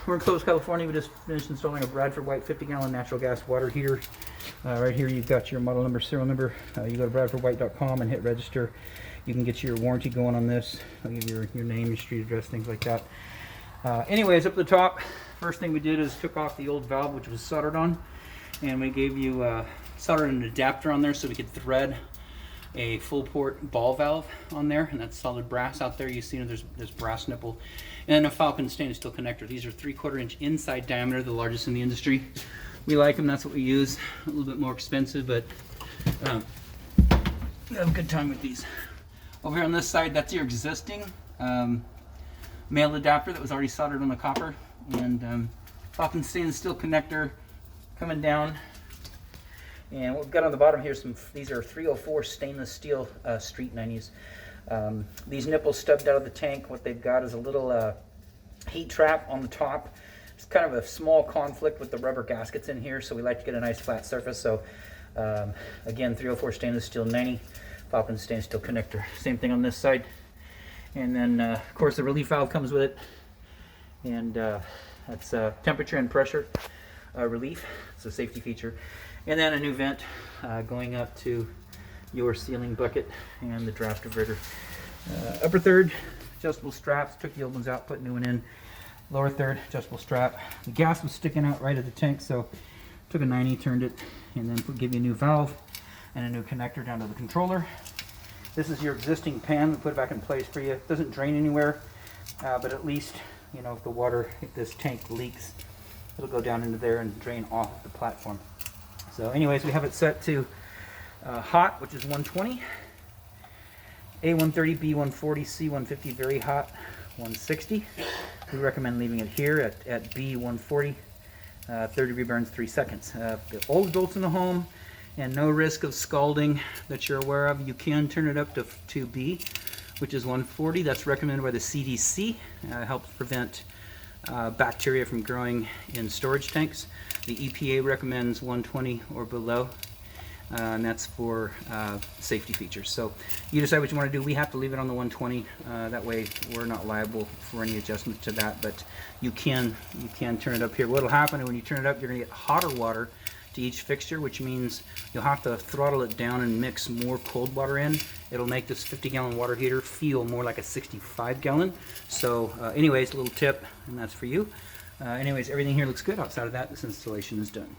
we're in Clovis, California. We just finished installing a Bradford white 50-gallon natural gas water heater. Right here you've got your model number, serial number. You go to bradfordwhite.com and hit register. You can get your warranty going on this. I'll give you your name, your street address, things like that. Anyways, up at the top, first thing we did is took off the old valve which was soldered on, and we gave you soldered an adapter on there so we could thread a full port ball valve on there, and that's solid brass out there. You see there's brass nipple, and then a Falcon stainless steel connector. These are 3/4 inch inside diameter, the largest in the industry. We like them, that's what we use. A little bit more expensive, but we have a good time with these. Over here on this side, that's your existing male adapter that was already soldered on the copper, and Falcon stainless steel connector coming down. And what we've got on the bottom here, these are 304 stainless steel street 90s. These nipples stubbed out of the tank. What they've got is a little heat trap on the top. It's kind of a small conflict with the rubber gaskets in here, so we like to get a nice flat surface. So again, 304 stainless steel 90, Falcon stainless steel connector. Same thing on this side. And then of course the relief valve comes with it, and that's temperature and pressure relief. It's a safety feature. And then a new vent going up to your sealing bucket and the draft diverter. Upper third, adjustable straps. Took the old ones out, put a new one in. Lower third, adjustable strap. The gas was sticking out right at the tank, so took a 90, turned it, and then give you a new valve and a new connector down to the controller. This is your existing pan. We put it back in place for you. It doesn't drain anywhere, but at least, you know, if this tank leaks, it'll go down into there and drain off the platform. So anyways, we have it set to hot, which is 120, A130, B140, C150 very hot, 160. We recommend leaving it here at B140, 30-degree burns 3 seconds. The old adults in the home and no risk of scalding that you're aware of, you can turn it up to B, which is 140. That's recommended by the CDC. Helps prevent bacteria from growing in storage tanks. The EPA recommends 120 or below, and that's for safety features. So you decide what you want to do. We have to leave it on the 120. That way we're not liable for any adjustment to that, but you can turn it up here. What'll happen is when you turn it up, you're going to get hotter water to each fixture, which means you'll have to throttle it down and mix more cold water in. It'll make this 50-gallon water heater feel more like a 65-gallon. So anyways, a little tip, and that's for you. Anyways, everything here looks good. Outside of that, this installation is done.